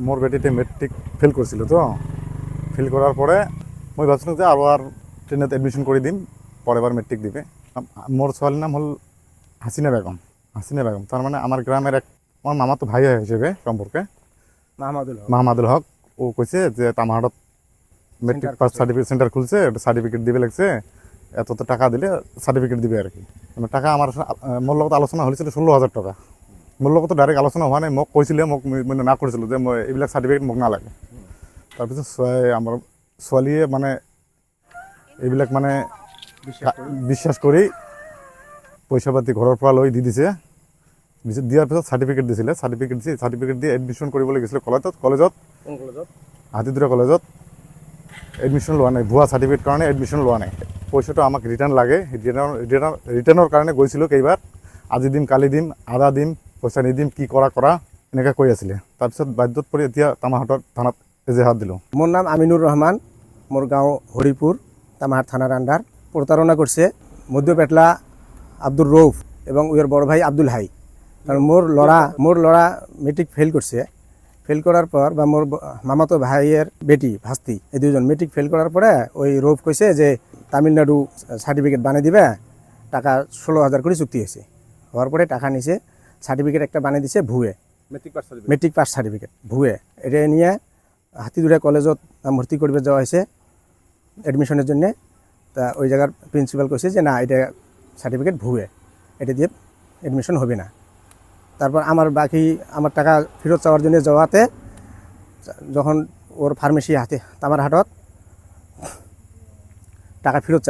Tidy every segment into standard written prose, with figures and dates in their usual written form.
মোর বেটিতে matric fail করছিল তো fail করার পরে মই ভাবছিলাম যে আবার ট্রেনে এডমিশন করে দিম পরের মেট্রিক দিবে। মোর ছোয়ালির নাম হল হাসিনা বেগম। হাসিনা বেগম তার মানে আমার গ্রামের এক আমার মামা তো ভাই হিসেবে সম্পর্কে মাহমাদুল হক। ও কইছে যে তামাহাটত মেট্রিক পাস সার্টিফিকেট সেন্টার খুলছে, সার্টিফিকেট দিবে লাগছে, এত তো টাকা দিলে সার্টিফিকেট দিবে আর কি। মানে টাকা আমার মোর লগত আলোচনা হয়েছিল 16,000 টাকা। মোর লগত ডাইরেক্ট আলোচনা হওয়া নাই, মোক কৈছিলে, মোক মানে না কৰিছিল যে মই এইবিলাক সার্টিফিকেট মোক নালাগে। তাৰপিছত আমার ছোৱালীয়ে মানে এইবিলাক মানে বিশ্বাস কৰি পইচা পাতি ঘৰৰ পৰা লৈ দি দিছে। দিয়াৰ পিছত সার্টিফিকেট দিছিলে, সার্টিফিকেট দিয়ে এডমিশন কৰিবলৈ গৈছিলে কলেজত হাতীদুৰা কলেজত। এডমিশন লোৱা নাই, ভুৱা সার্টিফিকেট কাৰণে এডমিশন লোৱা নাই। পইচাটো আমাক ৰিটাৰ্ণ লাগে, ৰিটাৰ্ণৰ কাৰণে গৈছিলোঁ কেইবাৰ। আজি দিম কালি দিম আধা দিম পইচা নিদিম, কি কৰা এনেকৈ কৈ আছিলে। তাৰপিছত বাধ্যত পৰি এতিয়া তামাহাটৰ থানাত এজাহার দিল। মোর নাম আমিনুর রহমান, মোর গাঁও হরিপুর, তামাহাট থানার আন্ডার। প্রতারণা করছে মধ্যপেটলা আব্দুর রৌফ এবং ওর বড় ভাই আব্দুল হাই। কারণ মোর লড়া মেট্রিক ফেল করছে। ফেল করার পর বা মোর মামাতো ভাইয়ের বেটি ভাস্তি, এই দুজন মেট্রিক ফেল করার পরে ওই রৌফ কইছে যে তামিলনাড়ু সার্টিফিকেট বানিয়ে দিবে, টাকা 16,000 করে চুক্তি হয়েছে। হওয়ার পরে টাকা নিছে, সার্টিফিকেট একটা বানিয়ে দিছে ভুয়ে, মেট্রিক পাস সার্টিফিকেট ভুয়ে। এটা নিয়ে হাতিদুরা কলেজত ভর্তি করবে যাওয়া হয়েছে এডমিশনের জন্য। তা ওই জায়গার প্রিন্সিপাল কইছে যে না, এটা সার্টিফিকেট ভুয়ে, এটা দিয়ে এডমিশন হবে না। তারপর আমার টাকা ফেরত চাওয়ার জন্য যাওয়াতে যখন ওর ফার্মেসি তামারহাটত টাকা ফেরত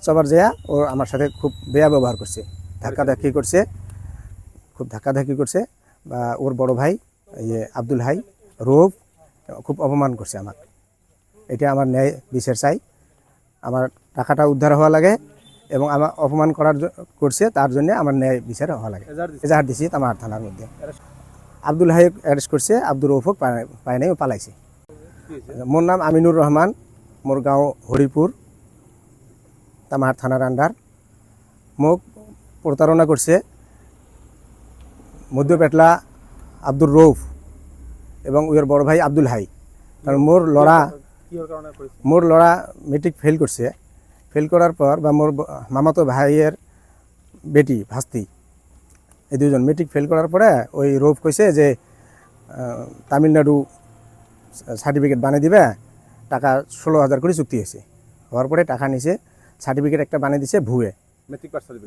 চাওয়ার যেয়া ওর আমার সাথে খুব বেয়া ব্যবহার করছে, ধাক্কাধাক্কি করছে। বা ওর বড় ভাই আব্দুল হাই রৌফ খুব অপমান করছে আমাকে। এটা আমার ন্যায় বিচার চাই, আমার টাকাটা উদ্ধার হওয়া লাগে এবং আমার অপমান করছে তার জন্য আমার ন্যায় বিচার হওয়া লাগে। এজাহার দিছি আমার থানার মধ্যে। আব্দুল হাই অ্যারেস্ট করছে, আব্দুল রৌফক পায় নাই, ও পালাইছে। মোর নাম আমিনুর রহমান, মোর গাঁও হরিপুর, তামাহাট থানার আন্ডার। মোক প্রতারণা করছে মধ্যপেটলা আব্দুর রৌফ এবং ওর বড় ভাই আব্দুল হাই। কারণ মোর লড়া মেট্রিক ফেল করছে। ফেল করার পর বা মোর মামাতো ভাইয়ের বেটি ভাস্তি, এই দুজন মেট্রিক ফেল করার পরে ওই রৌফ কইছে যে তামিলনাড়ু সার্টিফিকেট বানিয়ে দিবে, টাকা 16,000 করে চুক্তি হয়েছে। হওয়ার পরে টাকা নিছে, সার্টিফিকেট একটা বানিয়ে দিছে ভুয়ে,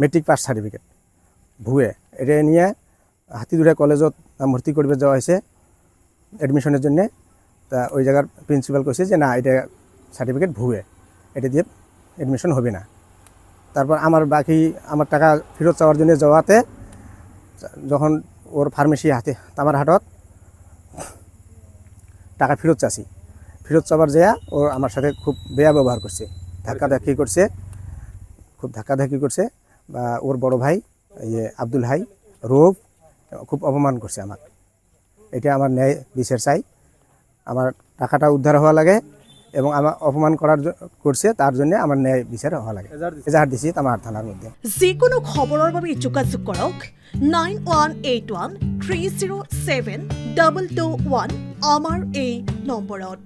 মেট্রিক পাস সার্টিফিকেট ভুয়ে। এটা নিয়ে হাতিদুরা কলেজত ভর্তি করবে যাওয়া হয়েছে এডমিশনের জন্য। তা ওই জায়গার প্রিন্সিপাল কইছে যে না, এটা সার্টিফিকেট ভুয়ে, এটা দিয়ে এডমিশন হবে না। তারপর আমার টাকা ফেরত চাওয়ার জন্য যাওয়াতে যখন ওর ফার্মেসি তামারহাটত টাকা ফেরত চাওয়ার যেয়া ওর আমার সাথে খুব বেয়া ব্যবহার করছে, ধাক্কাধাক্কি করছে। বা ওর বড় ভাই আব্দুল হাই রৌফ খুব অপমান করছে আমাকে। এটা আমার ন্যায় বিচার চাই, আমার টাকাটা উদ্ধার হওয়া লাগে এবং আমার অপমান করছে তার জন্য আমার ন্যায় বিচার হওয়া লাগে। এজাহার দিছি আমার থানার মধ্যে। যিকোনো খবৰৰ বাবে যোগাযোগ কৰক 9181 307 221 আমাৰ এই নম্বৰত।